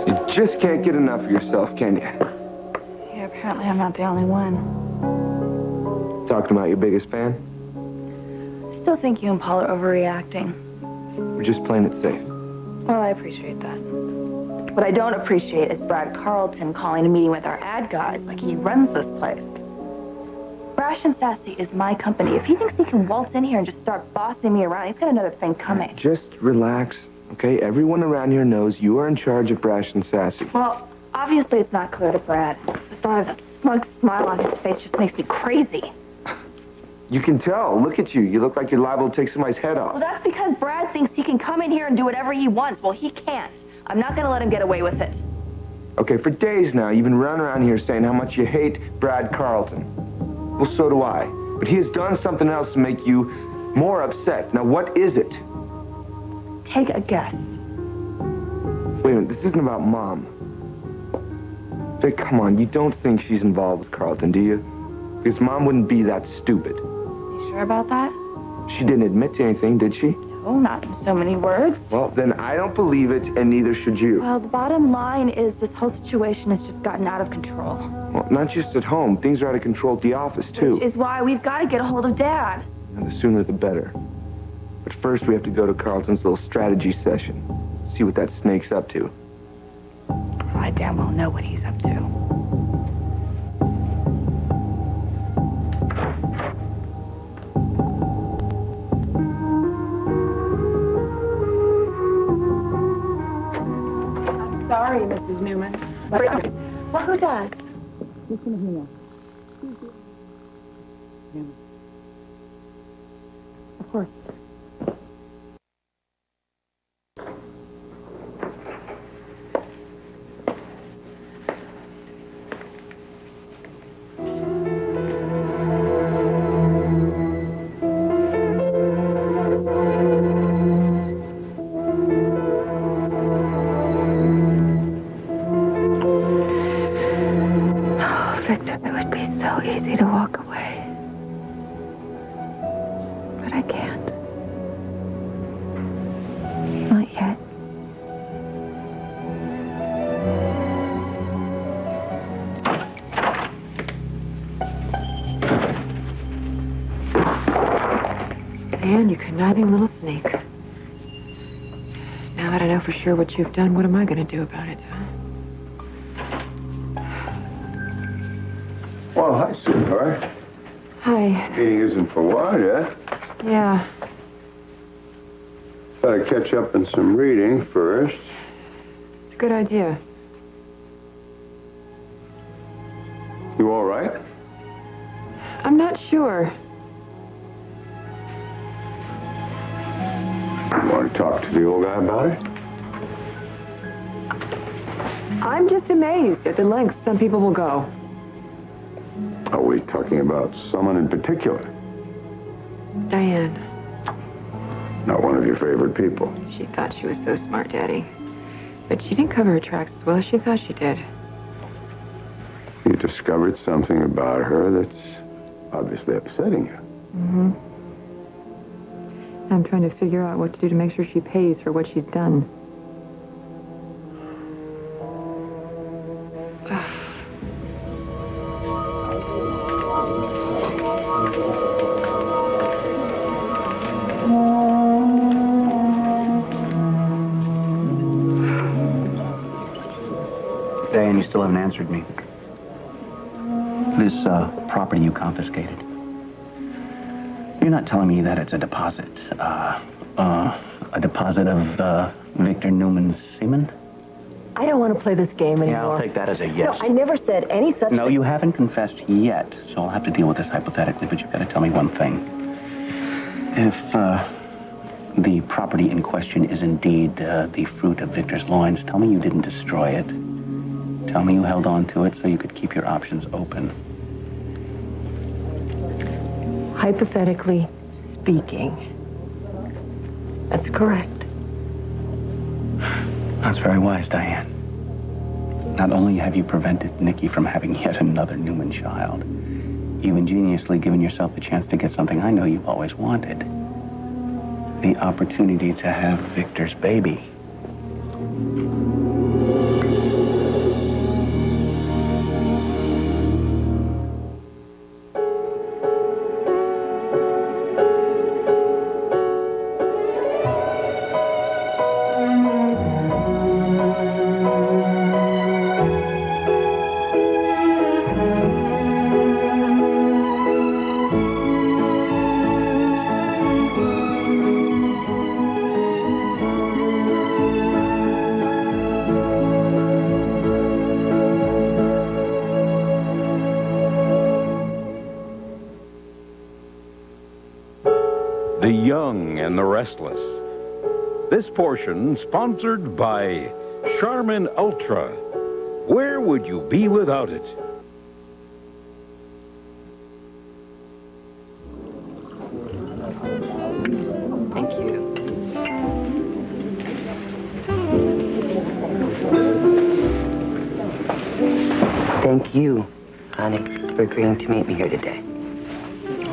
You just can't get enough of yourself, can you? Yeah, apparently I'm not the only one. Talking about your biggest fan? I still think you and Paul are overreacting. We're just playing it safe. Well, I appreciate that. What I don't appreciate is Brad Carlton calling a meeting with our ad guys like he runs this place. Brash and Sassy is my company. If he thinks he can waltz in here and just start bossing me around, he's got another thing coming. Just relax, okay? Everyone around here knows you are in charge of Brash and Sassy. Well, obviously it's not clear to Brad. The thought of that smug smile on his face just makes me crazy. You can tell. Look at you. You look like you're liable to take somebody's head off. Well, that's because Brad thinks he can come in here and do whatever he wants. Well, he can't. I'm not going to let him get away with it. Okay, for days now, you've been running around here saying how much you hate Brad Carlton. Well, so do I. But he has done something else to make you more upset. Now, what is it? Take a guess. Wait a minute, this isn't about Mom. Vic, come on, you don't think she's involved with Carlton, do you? Because Mom wouldn't be that stupid. You sure about that? She didn't admit to anything, did she? No, not in so many words. Well, then I don't believe it, and neither should you. Well, the bottom line is this whole situation has just gotten out of control. Well, not just at home. Things are out of control at the office, too. Which is why we've got to get a hold of Dad. And the sooner the better. But first, we have to go to Carlton's little strategy session. See what that snake's up to. Well, I damn well know what he's up to. Sorry, Mrs. Newman. Well, who does? Listen here. Of course. Victor, it would be so easy to walk away. But I can't. Not yet. And you conniving little snake. Now that I know for sure what you've done, what am I going to do about it, huh? Well, hi, sweetheart. Hi. Meeting isn't for what, yeah? Yeah. Better catch up on some reading first. It's a good idea. You all right? I'm not sure. You want to talk to the old guy about it? I'm just amazed at the lengths some people will go. Are we talking about someone in particular? Diane. Not one of your favorite people. She thought she was so smart, Daddy. But she didn't cover her tracks as well as she thought she did. You discovered something about her that's obviously upsetting you. Mm-hmm. I'm trying to figure out what to do to make sure she pays for what she's done. Diane, you still haven't answered me. This property you confiscated. You're not telling me that it's a deposit. A deposit of Victor Newman's semen? I don't want to play this game anymore. Yeah, I'll take that as a yes. No, I never said any such No, thing. you haven't confessed yet, so I'll have to deal with this hypothetically, but you've got to tell me one thing. If the property in question is indeed the fruit of Victor's loins, tell me you didn't destroy it. Tell me you held on to it so you could keep your options open. Hypothetically speaking, that's correct. That's very wise, Diane. Not only have you prevented Nikki from having yet another Newman child, you've ingeniously given yourself the chance to get something I know you've always wanted. the opportunity to have Victor's baby. The Young and the Restless. This portion sponsored by Charmin Ultra. Where would you be without it? Thank you. Thank you, honey, for agreeing to meet me here today.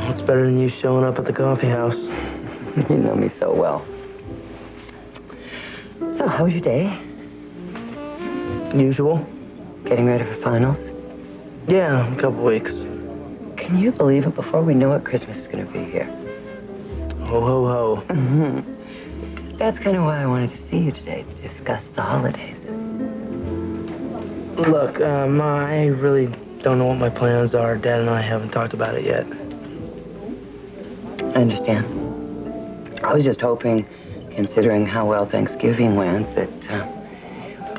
It's better than you showing up at the coffee house. You know me so well. So, how was your day? Usual? Getting ready for finals? Yeah, a couple weeks. Can you believe it? Before we know it, Christmas is going to be here. Ho, ho, ho. That's kind of why I wanted to see you today, to discuss the holidays. Look, I really don't know what my plans are. Dad and I haven't talked about it yet. I understand. I was just hoping, considering how well Thanksgiving went, that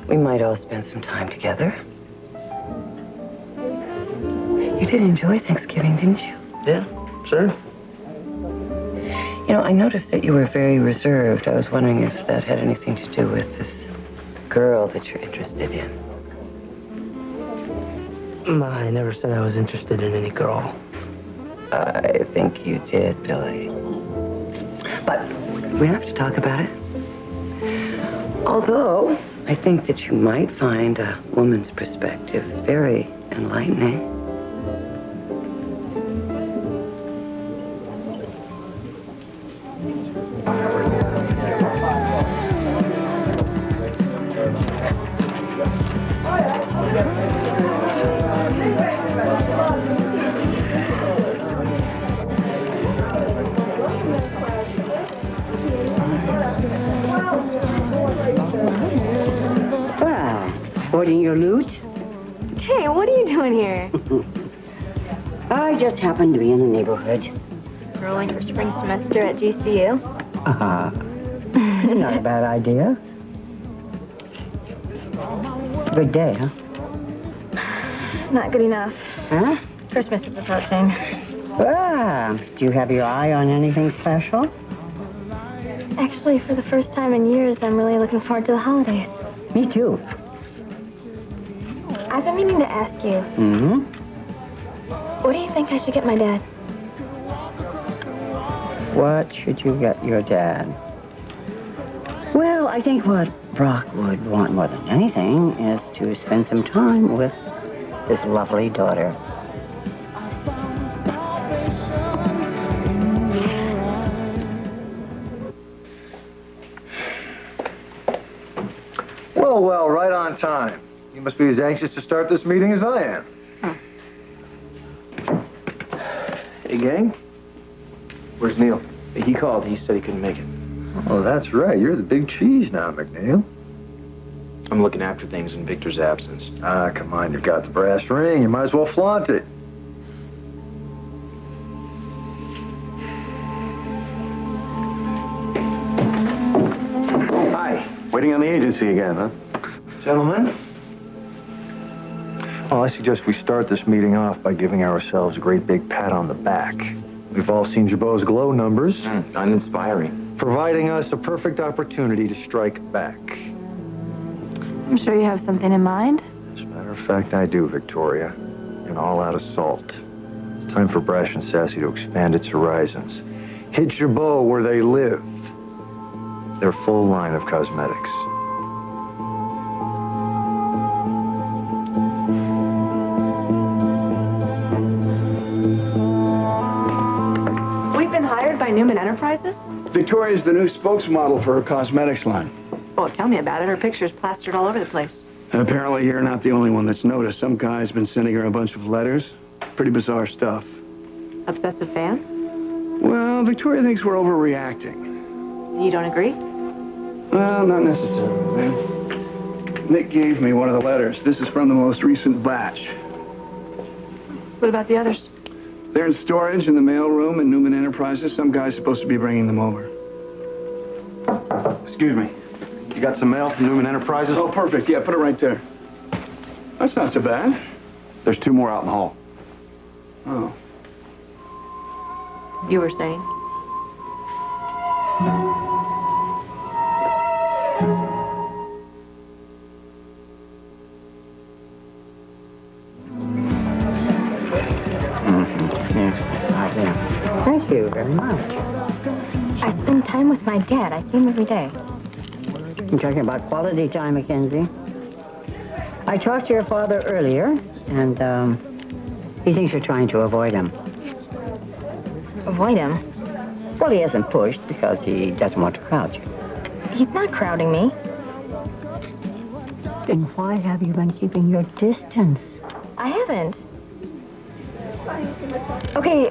we might all spend some time together. You did enjoy Thanksgiving, didn't you? Yeah, sure. You know, I noticed that you were very reserved. I was wondering if that had anything to do with this girl that you're interested in. I never said I was interested in any girl. I think you did, Billy. But we don't have to talk about it. Although, I think that you might find a woman's perspective very enlightening. Well, hoarding your loot? Hey, what are you doing here? I just happened to be in the neighborhood. Rolling for spring semester at GCU? Not a bad idea. Good day, huh? Not good enough. Huh? Christmas is approaching. Ah, do you have your eye on anything special? Actually, for the first time in years, I'm really looking forward to the holidays. Me too. I've been meaning to ask you, Mm-hmm. what do you think I should get my dad? What should you get your dad? Well, I think what Brock would want more than anything is to spend some time with his lovely daughter. Well, right on time. You must be as anxious to start this meeting as I am. Hey, gang. Where's Neil? He called. He said he couldn't make it. Oh, that's right. You're the big cheese now, McNeil. I'm looking after things in Victor's absence. Ah, come on. You've got the brass ring. You might as well flaunt it. Hi. Waiting on the agency again, huh? Gentlemen? Well, I suggest we start this meeting off by giving ourselves a great big pat on the back. We've all seen Jabot's glow numbers, Uninspiring. providing us a perfect opportunity to strike back. I'm sure you have something in mind. As a matter of fact, I do, Victoria. An all-out assault. It's time for Brash and Sassy to expand its horizons. Hit Jabot where they live. Their full line of cosmetics. We've been hired by Newman Enterprises? Victoria's the new spokesmodel for her cosmetics line. Oh, tell me about it. Her picture's plastered all over the place. Apparently, you're not the only one that's noticed. Some guy's been sending her a bunch of letters. Pretty bizarre stuff. Obsessive fan? Well, Victoria thinks we're overreacting. You don't agree? Well, not necessarily. Nick gave me one of the letters. This is from the most recent batch. What about the others? They're in storage in the mail room in Newman Enterprises. Some guy's supposed to be bringing them over. Excuse me. You got some mail from Newman Enterprises? Oh, perfect. Yeah, put it right there. That's not so bad. There's 2 more out in the hall. Oh. You were saying? Thank you very much. I spend time with my dad. I see him every day. You're talking about quality time, Mackenzie. I talked to your father earlier, and he thinks you're trying to avoid him. Avoid him? Well, he hasn't pushed because he doesn't want to crowd you. He's not crowding me. Then why have you been keeping your distance? I haven't. Okay,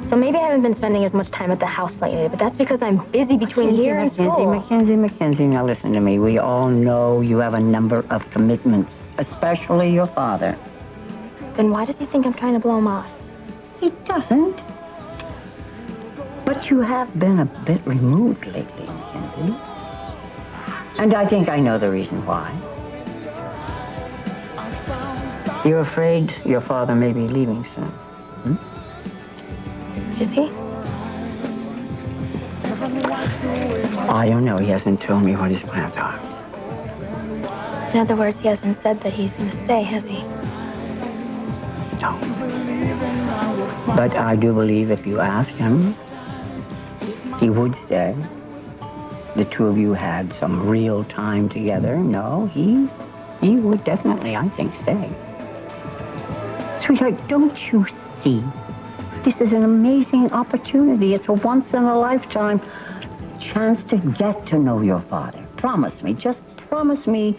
so maybe I haven't been spending as much time at the house lately, but that's because I'm busy between here and school. Mackenzie, now listen to me. We all know you have a number of commitments, especially your father. Then why does he think I'm trying to blow him off? He doesn't. But you have been a bit removed lately, Mackenzie. And I think I know the reason why. You're afraid your father may be leaving soon. Is he? I don't know. He hasn't told me what his plans are. In other words, he hasn't said that he's going to stay, has he? No. But I do believe if you ask him, he would stay. The 2 of you had some real time together. No, he would definitely, I think, stay. Sweetheart, don't you see? This is an amazing opportunity. It's a once-in-a-lifetime chance to get to know your father. Promise me, just promise me.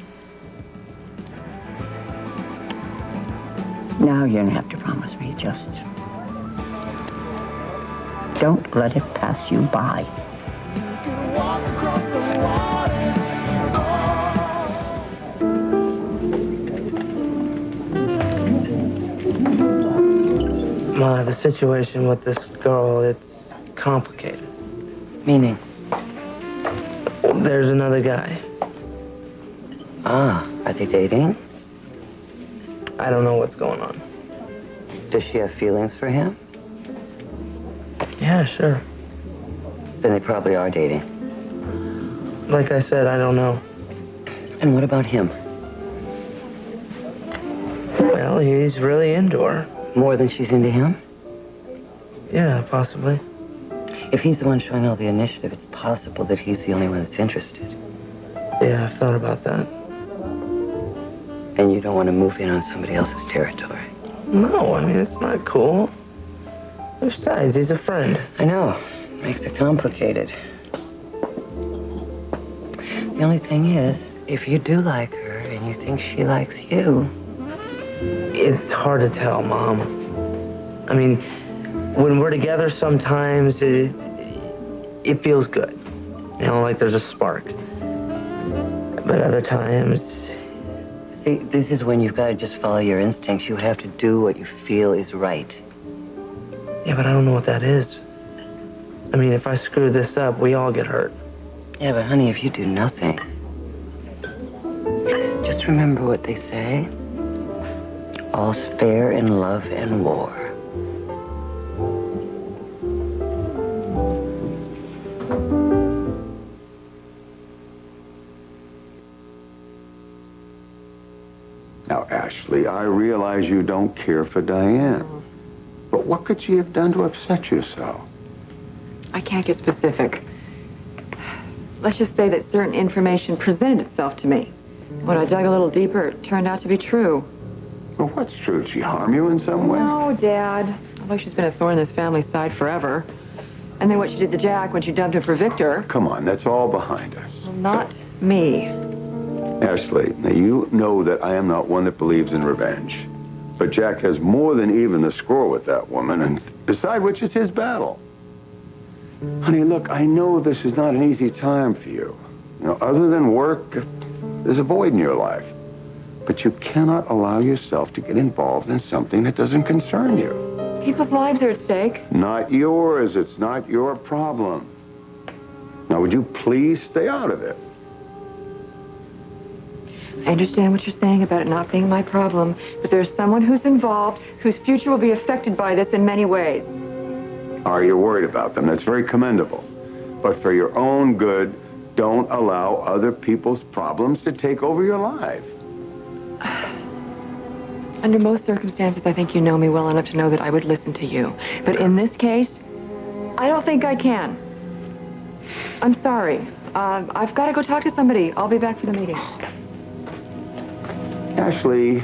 Now you're going to have to promise me. Just don't let it pass you by. Ma, the situation with this girl, it's complicated. Meaning? There's another guy. Ah, are they dating? I don't know what's going on. Does she have feelings for him? Yeah, sure. Then they probably are dating. Like I said, I don't know. And what about him? Well, he's really into her. More than she's into him? Yeah, possibly. If he's the one showing all the initiative, it's possible that he's the only one that's interested. Yeah, I've thought about that. And you don't want to move in on somebody else's territory. No, I mean, it's not cool. Besides, he's a friend. I know. Makes it complicated. The only thing is, if you do like her and you think she likes you... It's hard to tell, Mom. I mean, when we're together sometimes, it feels good. You know, like there's a spark. But other times... See, this is when you've got to just follow your instincts. You have to do what you feel is right. Yeah, but I don't know what that is. I mean, if I screw this up, we all get hurt. Yeah, but honey, if you do nothing... Just remember what they say. All's fair in love and war. Now, Ashley, I realize you don't care for Diane. But what could she have done to upset you so? I can't get specific. Let's just say that certain information presented itself to me. When I dug a little deeper, it turned out to be true. Well, what's true? Did she harm you in some way? No, Dad. Although she's been a thorn in this family's side forever. And then what she did to Jack when she dumped him for Victor. Come on, that's all behind us. Well, not me. Ashley, now you know that I am not one that believes in revenge. But Jack has more than even the score with that woman, and decide which is his battle. Honey, look, I know this is not an easy time for you. You know, other than work, there's a void in your life. But you cannot allow yourself to get involved in something that doesn't concern you. People's lives are at stake. Not yours. It's not your problem. Now, would you please stay out of it? I understand what you're saying about it not being my problem, but there's someone who's involved whose future will be affected by this in many ways. Are you worried about them? That's very commendable. But for your own good, don't allow other people's problems to take over your life. Under most circumstances, I think you know me well enough to know that I would listen to you. But in this case, I don't think I can. I'm sorry. I've got to go talk to somebody. I'll be back for the meeting. Ashley.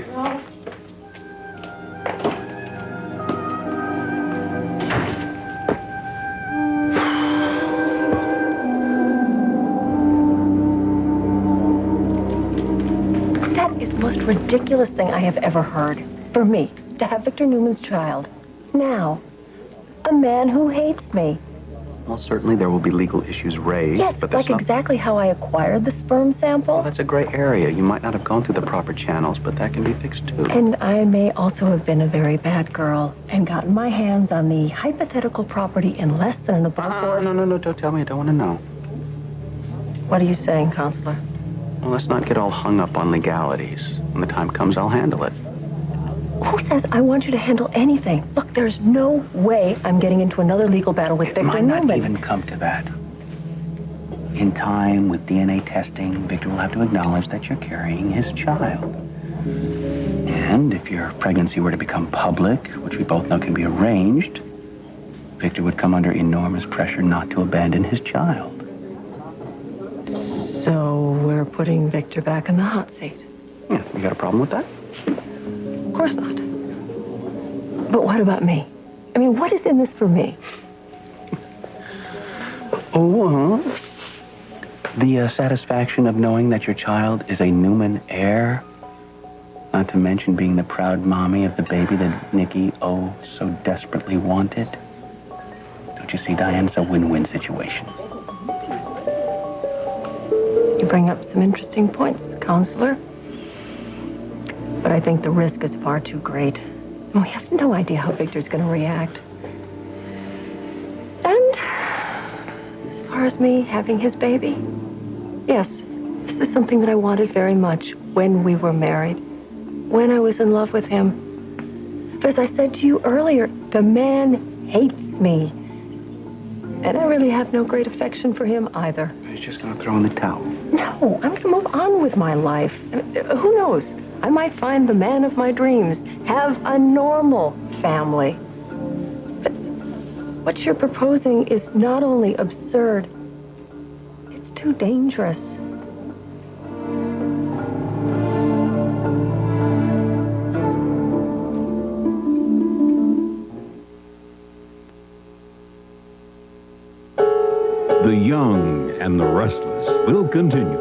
That is the most ridiculous thing I have ever heard. For me, to have Victor Newman's child. Now, a man who hates me. Well, certainly there will be legal issues raised, Yes, but like exactly how I acquired the sperm sample. Well, that's a gray area. You might not have gone through the proper channels, but that can be fixed too. And I may also have been a very bad girl and gotten my hands on the hypothetical property in less than an above board. No, don't tell me. I don't want to know. What are you saying, Counselor? Well, let's not get all hung up on legalities. When the time comes, I'll handle it. Who says I want you to handle anything? Look, there's no way I'm getting into another legal battle with Victor Newman. It might not even Newman. come to that. In time, with DNA testing, Victor will have to acknowledge that you're carrying his child. And if your pregnancy were to become public, which we both know can be arranged, Victor would come under enormous pressure not to abandon his child. So we're putting Victor back in the hot seat. Yeah, you got a problem with that? Of course not. But what about me? I mean, what is in this for me? The satisfaction of knowing that your child is a Newman heir. Not to mention being the proud mommy of the baby that Nikki, so desperately wanted. Don't you see, Diane? It's a win-win situation. You bring up some interesting points, Counselor. But I think the risk is far too great. And we have no idea how Victor's going to react. And as far as me having his baby, yes, this is something that I wanted very much when we were married, when I was in love with him. But as I said to you earlier, the man hates me. And I really have no great affection for him either. He's just going to throw in the towel. No, I'm going to move on with my life. I mean, who knows? I might find the man of my dreams, have a normal family. But what you're proposing is not only absurd, it's too dangerous. The Young and the Restless will continue.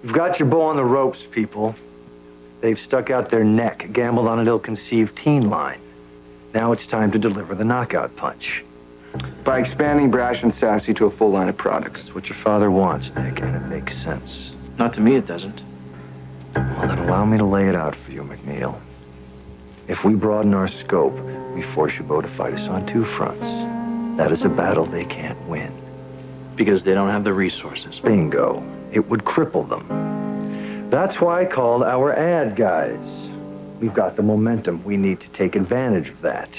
You've got your bow on the ropes, people. They've stuck out their neck, gambled on an ill-conceived teen line. Now it's time to deliver the knockout punch. By expanding Brash and Sassy to a full line of products. It's what your father wants, Nick, and it makes sense. Not to me, it doesn't. Well, then allow me to lay it out for you, McNeil. If we broaden our scope, we force Chabot to fight us on two fronts. That is a battle they can't win. Because they don't have the resources. Bingo. It would cripple them. That's why I called our ad guys. We've got the momentum. We need to take advantage of that.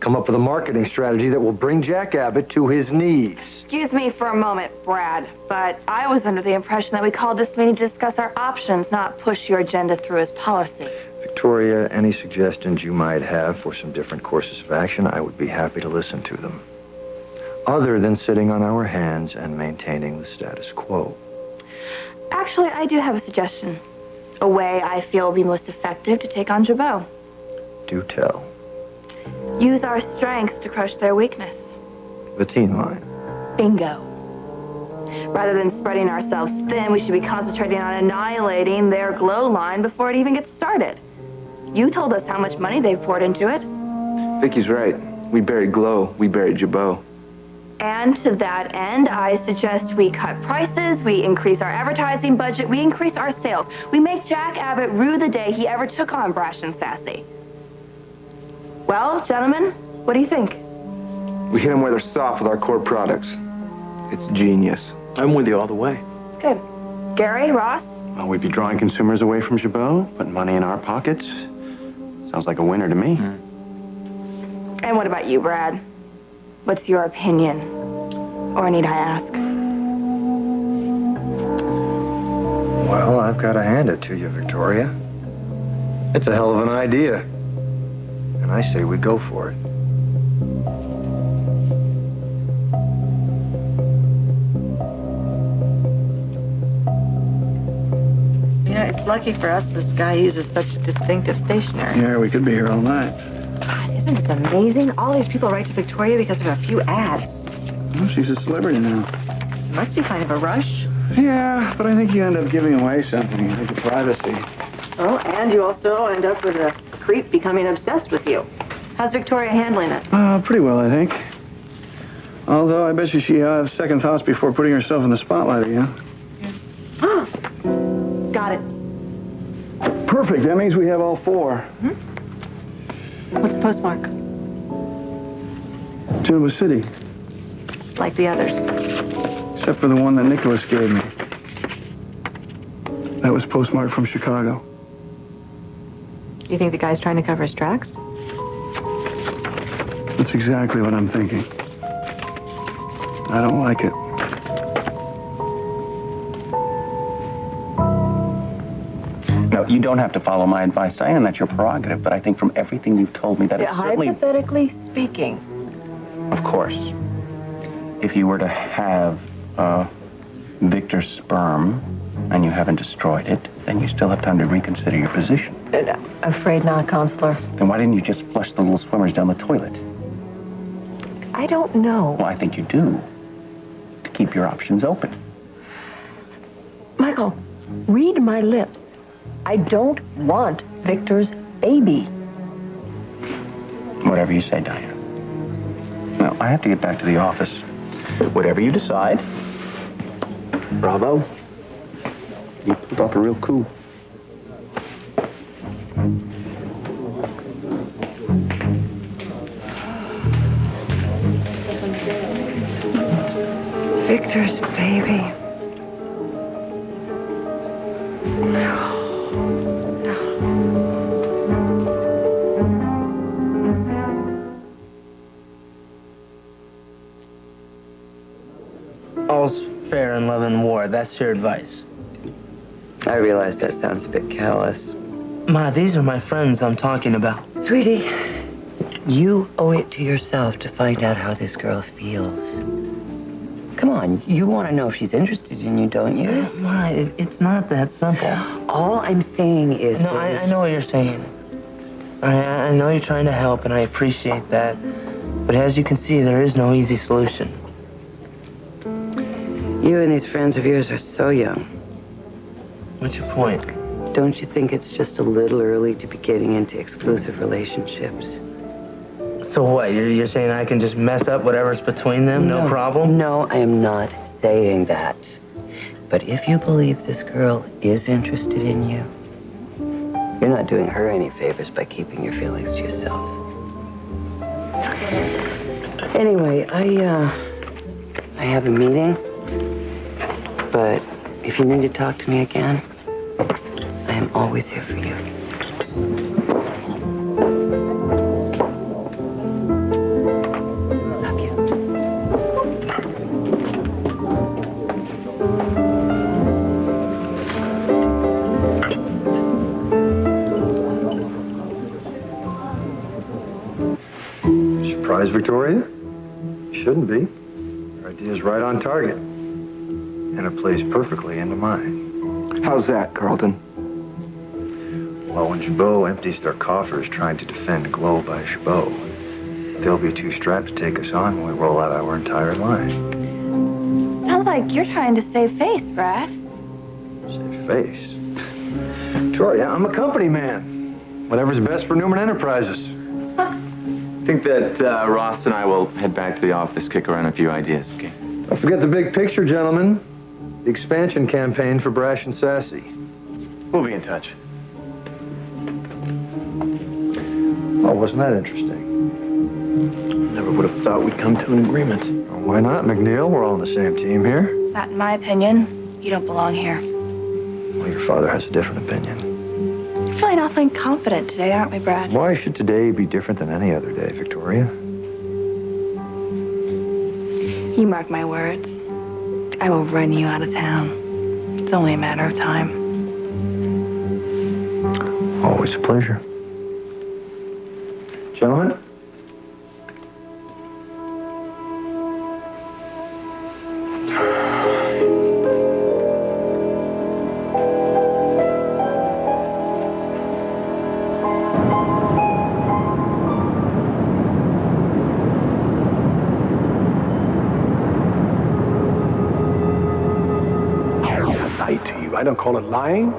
Come up with a marketing strategy that will bring Jack Abbott to his knees. Excuse me for a moment, Brad, but I was under the impression that we called this meeting to discuss our options, not push your agenda through as policy. Victoria, any suggestions you might have for some different courses of action, I would be happy to listen to them. Other than sitting on our hands and maintaining the status quo. Actually, I do have a suggestion. A way I feel will be most effective to take on Jabot. Do tell. Use our strength to crush their weakness. The teen line. Bingo. Rather than spreading ourselves thin, we should be concentrating on annihilating their glow line before it even gets started. You told us how much money they've poured into it. Vicky's right. We buried Glow. We buried Jabot. And to that end, I suggest we cut prices, we increase our advertising budget, we increase our sales. We make Jack Abbott rue the day he ever took on Brash and Sassy. Well, gentlemen, what do you think? We hit them where they're soft with our core products. It's genius. I'm with you all the way. Good. Gary, Ross? Well, we'd be drawing consumers away from Jabot, putting money in our pockets. Sounds like a winner to me. And what about you, Brad? What's your opinion? Or need I ask? Well, I've got to hand it to you, Victoria. It's a hell of an idea. And I say we go for it. You know, it's lucky for us this guy uses such distinctive stationery. Yeah, we could be here all night. God, isn't this amazing? All these people write to Victoria because of a few ads. Well, she's a celebrity now. Must be kind of a rush. Yeah, but I think you end up giving away something. I think the privacy. Oh, and you also end up with a creep becoming obsessed with you. How's Victoria handling it? Pretty well, I think. Although I bet you she has second thoughts before putting herself in the spotlight again. Got it. Perfect. That means we have all four. What's the postmark? Geneva City, Like the others. except for the one that Nicholas gave me. That was postmarked from Chicago. You think the guy's trying to cover his tracks? That's exactly what I'm thinking. I don't like it. No, you don't have to follow my advice, Diane. That's your prerogative. But I think from everything you've told me that it's certainly... Hypothetically speaking. Of course. If you were to have Victor's sperm and you haven't destroyed it, then you still have time to reconsider your position. Afraid not, Counselor. Then why didn't you just flush the little swimmers down the toilet? I don't know. Well, I think you do. To keep your options open. Michael, read my lips. I don't want Victor's baby. Whatever you say, Diane. Now, I have to get back to the office. Whatever you decide. Bravo. You pulled off a real coup. Victor's baby. All's fair in love and war. That's your advice. I realize that sounds a bit callous. Ma, these are my friends I'm talking about. Sweetie, you owe it to yourself to find out how this girl feels. Come on, you want to know if she's interested in you, don't you? Ma, it's not that simple. All I'm saying is... No, I know what you're saying. I know you're trying to help, and I appreciate that. But as you can see, there is no easy solution. You and these friends of yours are so young. What's your point? Don't you think it's just a little early to be getting into exclusive relationships? So what, you're saying I can just mess up whatever's between them, no problem? No, I am not saying that. But if you believe this girl is interested in you, you're not doing her any favors by keeping your feelings to yourself. Anyway, I have a meeting. But if you need to talk to me again, I am always here for you. Love you. Surprise, Victoria? Shouldn't be. Your idea's right on target. And it plays perfectly into mine. How's that, Carlton? Well, when Chabot empties their coffers trying to defend Glow by Chabot, they'll be too strapped to take us on when we roll out our entire line. Sounds like you're trying to save face, Brad. Save face. Victoria, I'm a company man. Whatever's best for Newman Enterprises. I think that Ross and I will head back to the office, kick around a few ideas, okay? Don't forget the big picture, gentlemen. The expansion campaign for Brash and Sassy. We'll be in touch. Oh, wasn't that interesting? Never would have thought we'd come to an agreement. Well, why not, McNeil? We're all on the same team here. Not in my opinion. You don't belong here. Well, your father has a different opinion. You're feeling awfully confident today, aren't we, Brad? Why should today be different than any other day, Victoria? You mark my words. I will run you out of town. It's only a matter of time. Always a pleasure. Gentlemen? I don't call it lying.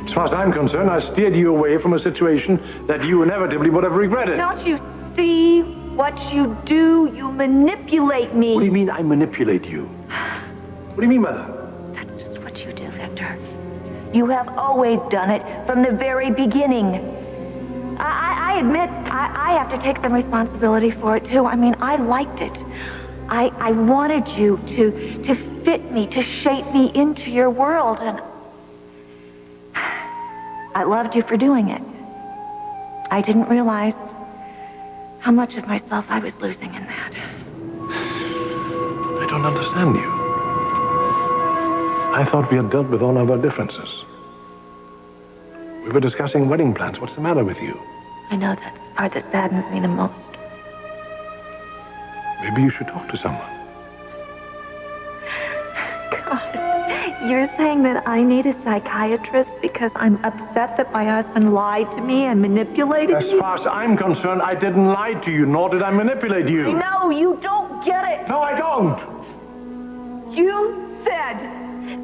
As far as I'm concerned, I steered you away from a situation that you inevitably would have regretted. Don't you see what you do? You manipulate me. What do you mean I manipulate you? What do you mean by that? That's just what you do, Victor. You have always done it from the very beginning. I admit I have to take some responsibility for it, too. I mean, I liked it. I wanted you to fit me, to shape me into your world, and I loved you for doing it. I didn't realize how much of myself I was losing in that. I don't understand you. I thought we had dealt with all of our differences. We were discussing wedding plans. What's the matter with you? I know that's the part that saddens me the most. Maybe you should talk to someone. God, you're saying that I need a psychiatrist because I'm upset that my husband lied to me and manipulated me? As far as I'm concerned, I didn't lie to you, nor did I manipulate you. No, you don't get it. No, I don't. You said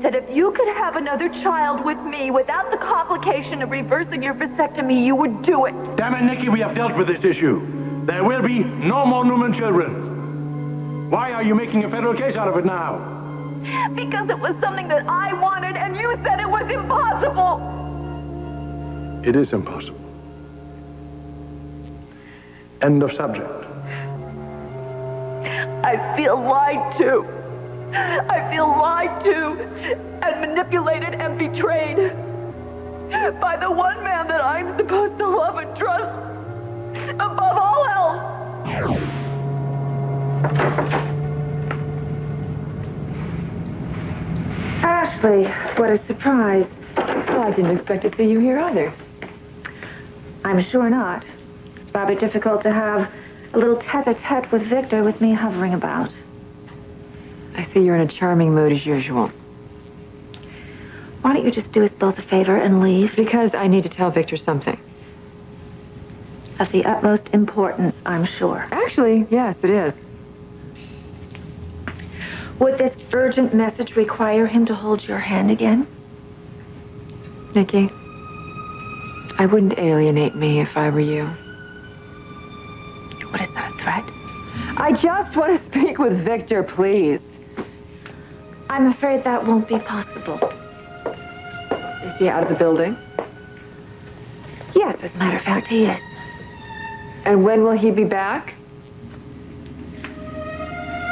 that if you could have another child with me without the complication of reversing your vasectomy, you would do it. Damn it, Nikki, we have dealt with this issue. There will be no more Newman children. Why are you making a federal case out of it now? Because it was something that I wanted, and you said it was impossible. It is impossible. End of subject. I feel lied to. I feel lied to and manipulated and betrayed by the one man that I'm supposed to love and trust above all else. Ashley, what a surprise. Well, I didn't expect to see you here either. I'm sure not. It's rather difficult to have a little tete-a-tete with Victor with me hovering about. I see you're in a charming mood as usual. Why don't you just do us both a favor and leave? Because I need to tell Victor something. Of the utmost importance, I'm sure. Actually, yes, it is. Would this urgent message require him to hold your hand again? Nikki, I wouldn't alienate me if I were you. What is that, a threat? I just want to speak with Victor, please. I'm afraid that won't be possible. Is he out of the building? Yes, as a matter of fact, he is. And when will he be back?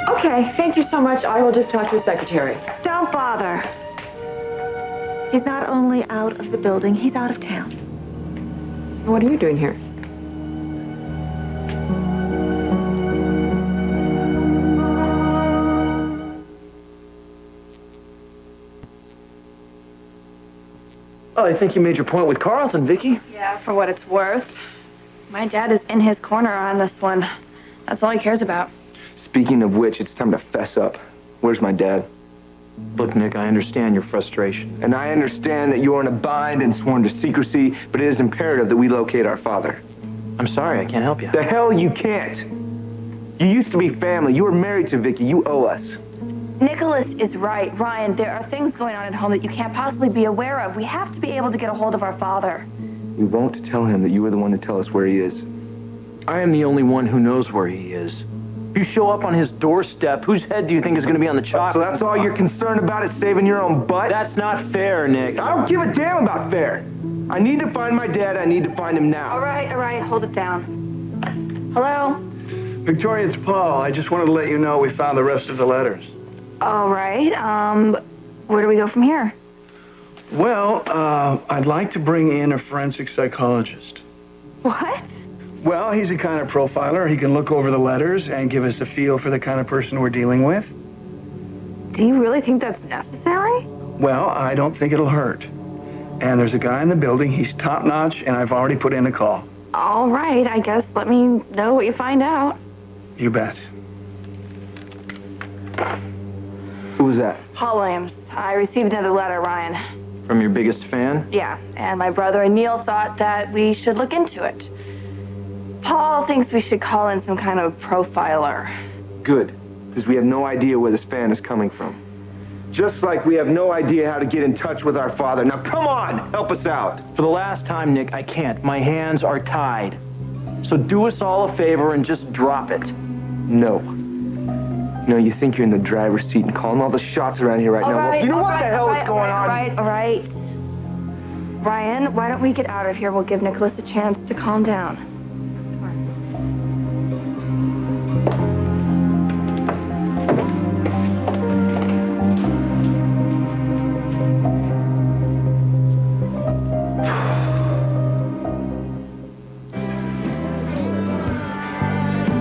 Okay, thank you so much. I will just talk to his secretary. Don't bother. He's not only out of the building, he's out of town. What are you doing here? Oh, I think you made your point with Carlton, Vicky. Yeah, for what it's worth. My dad is in his corner on this one. That's all he cares about. Speaking of which, it's time to fess up. Where's my dad? Look, Nick, I understand your frustration. And I understand that you're in a bind and sworn to secrecy, but it is imperative that we locate our father. I'm sorry, I can't help you. The hell you can't. You used to be family. You were married to Vicky. You owe us. Nicholas is right. Ryan, there are things going on at home that you can't possibly be aware of. We have to be able to get a hold of our father. We won't tell him that you were the one to tell us where he is. I am the only one who knows where he is. If you show up on his doorstep, whose head do you think is going to be on the chop? So that's all you're concerned about is saving your own butt? That's not fair, Nick. I don't give a damn about fair. I need to find my dad. I need to find him now. All right, hold it down. Hello? Victoria, it's Paul. I just wanted to let you know we found the rest of the letters. All right, where do we go from here? Well, I'd like to bring in a forensic psychologist. What? Well, he's a kind of profiler. He can look over the letters and give us a feel for the kind of person we're dealing with. Do you really think that's necessary? Well, I don't think it'll hurt. And there's a guy in the building. He's top-notch, and I've already put in a call. All right, I guess let me know what you find out. You bet. Who was that? Paul Williams. I received another letter, Ryan. From your biggest fan? Yeah, and my brother and Neil thought that we should look into it. Paul thinks we should call in some kind of profiler. Good, because we have no idea where this fan is coming from. Just like we have no idea how to get in touch with our father. Now, come on, help us out. For the last time, Nick, I can't. My hands are tied. So do us all a favor and just drop it. No. No, you think you're in the driver's seat and calling all the shots around here right now. Well, you know what the hell is going on? All right. Ryan, why don't we get out of here? We'll give Nicholas a chance to calm down.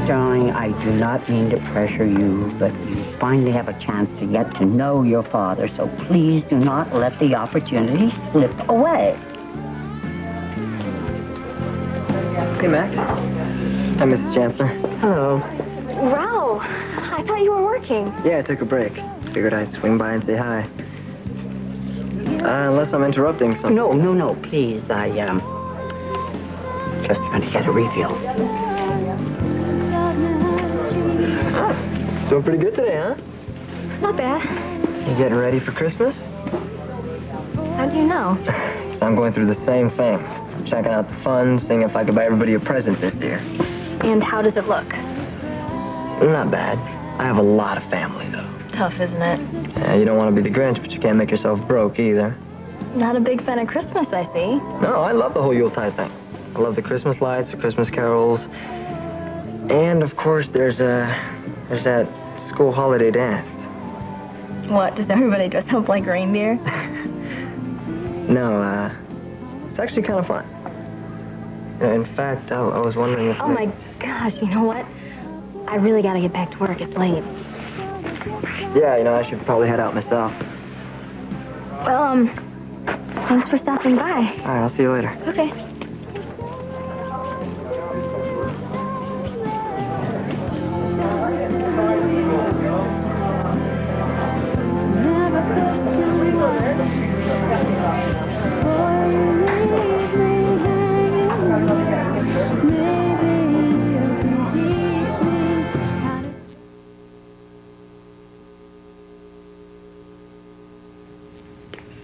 Darling, I do not mean to pressure you, but you finally have a chance to get to know your father, so please do not let the opportunity slip away. Hey, Mac. Hi, Mrs. Chancellor. Hello. Raul, I thought you were working. Yeah, I took a break. Figured I'd swing by and say hi. Unless I'm interrupting something. No, please. I, just going to get a refill. Doing pretty good today, huh? Not bad. You getting ready for Christmas? How do you know? So I'm going through the same thing. Checking out the funds, seeing if I could buy everybody a present this year. And how does it look? Not bad. I have a lot of family, though. Tough, isn't it? Yeah, you don't want to be the Grinch, but you can't make yourself broke either. Not a big fan of Christmas, I see. No, I love the whole Yuletide thing. I love the Christmas lights, the Christmas carols. And, of course, there's that school holiday dance. What, does everybody dress up like reindeer? No, it's actually kind of fun. In fact, I was wondering if... Oh, my gosh, you know what? I really gotta get back to work. It's late. Yeah, I should probably head out myself. Well, thanks for stopping by. All right, I'll see you later. Okay.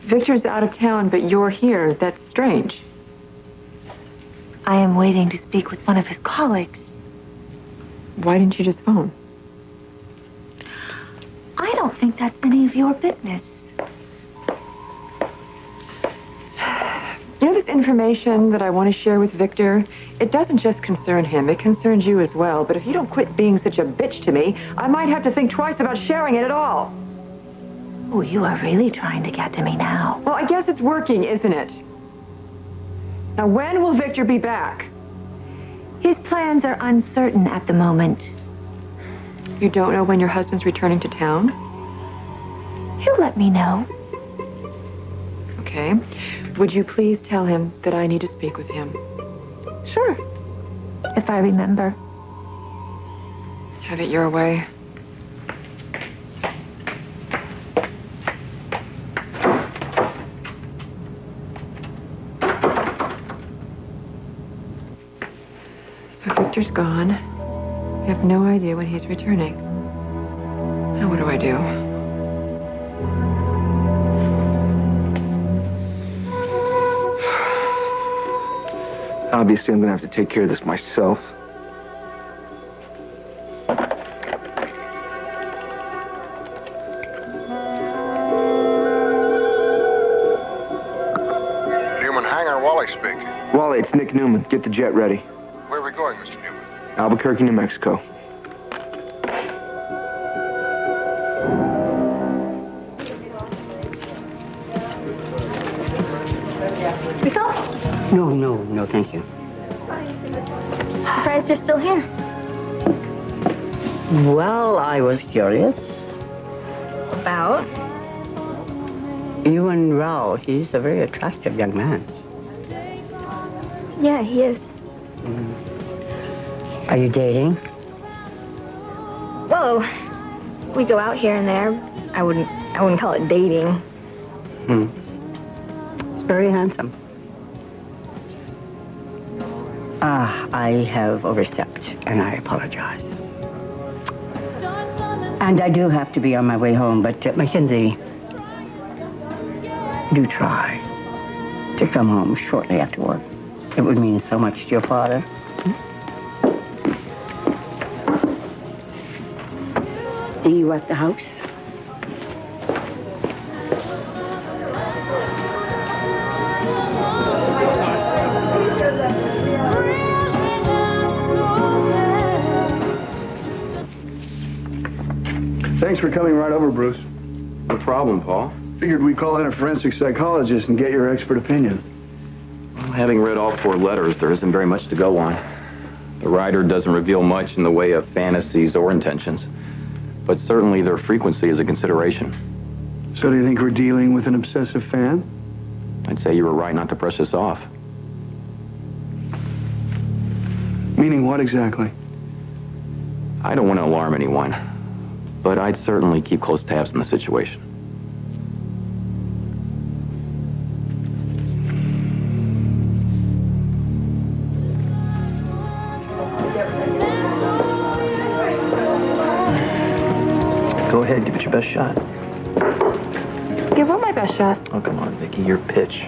Victor's out of town, but you're here. That's strange. I am waiting to speak with one of his colleagues. Why didn't you just phone? I don't think that's any of your business. You know this information that I want to share with Victor? It doesn't just concern him. It concerns you as well. But if you don't quit being such a bitch to me, I might have to think twice about sharing it at all. Oh, you are really trying to get to me now. Well, I guess it's working, isn't it? Now, when will Victor be back? His plans are uncertain at the moment. You don't know when your husband's returning to town? He'll let me know. Okay. Would you please tell him that I need to speak with him? Sure. If I remember. Have it your way. So Victor's gone. We have no idea when he's returning. Now what do I do? Obviously, I'm gonna have to take care of this myself. Newman Hangar, Wally speaking. Wally, it's Nick Newman. Get the jet ready. Where are we going, Mr. Newman? Albuquerque, New Mexico. No, thank you. Surprised you're still here. Well, I was curious. About? You and Rao, he's a very attractive young man. Yeah, he is. Are you dating? Whoa. We go out here and there. I wouldn't call it dating. It's very handsome. I have overstepped, and I apologize. And I do have to be on my way home, but Mackenzie, do try to come home shortly after work. It would mean so much to your father. See you at the house? Thanks for coming right over, Bruce. No problem, Paul. Figured we'd call in a forensic psychologist and get your expert opinion. Well, having read all 4 letters, there isn't very much to go on. The writer doesn't reveal much in the way of fantasies or intentions, but certainly their frequency is a consideration. So do you think we're dealing with an obsessive fan? I'd say you were right not to brush this off. Meaning what exactly? I don't want to alarm anyone, but I'd certainly keep close tabs on the situation. Go ahead, give it your best shot. Give what my best shot? Oh, come on, Vicky, your pitch.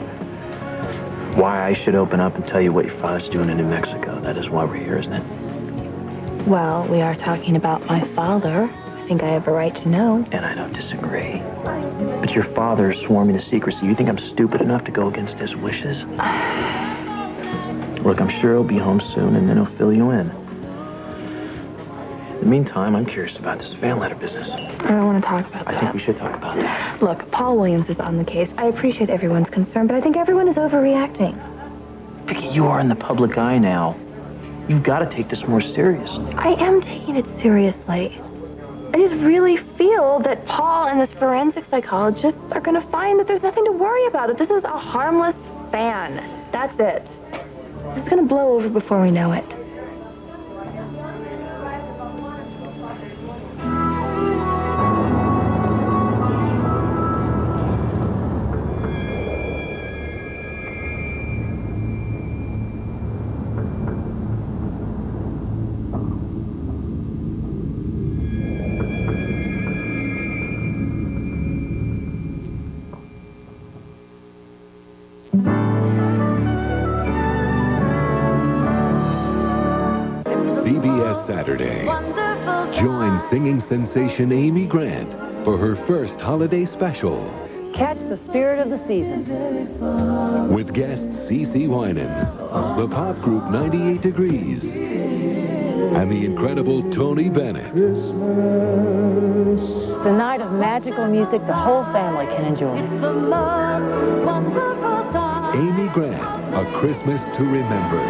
Why I should open up and tell you what your father's doing in New Mexico. That is why we're here, isn't it? Well, we are talking about my father. I think I have a right to know. And I don't disagree. But your father swore me to secrecy. You think I'm stupid enough to go against his wishes? Look, I'm sure he'll be home soon, and then he'll fill you in. In the meantime, I'm curious about this fan letter business. I don't want to talk about that. I think we should talk about that. Look, Paul Williams is on the case. I appreciate everyone's concern, but I think everyone is overreacting. Vicky, you are in the public eye now. You've got to take this more seriously. I am taking it seriously. I just really feel that Paul and this forensic psychologist are going to find that there's nothing to worry about. That this is a harmless fan. That's it. This is going to blow over before we know it. CBS Saturday. Join singing sensation Amy Grant for her first holiday special Catch the spirit of the season. with guests CeCe Winans, the pop group 98 Degrees, and the incredible Tony Bennett. It's a night of magical music the whole family can enjoy. Amy Grant, A Christmas to Remember.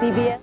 CBS.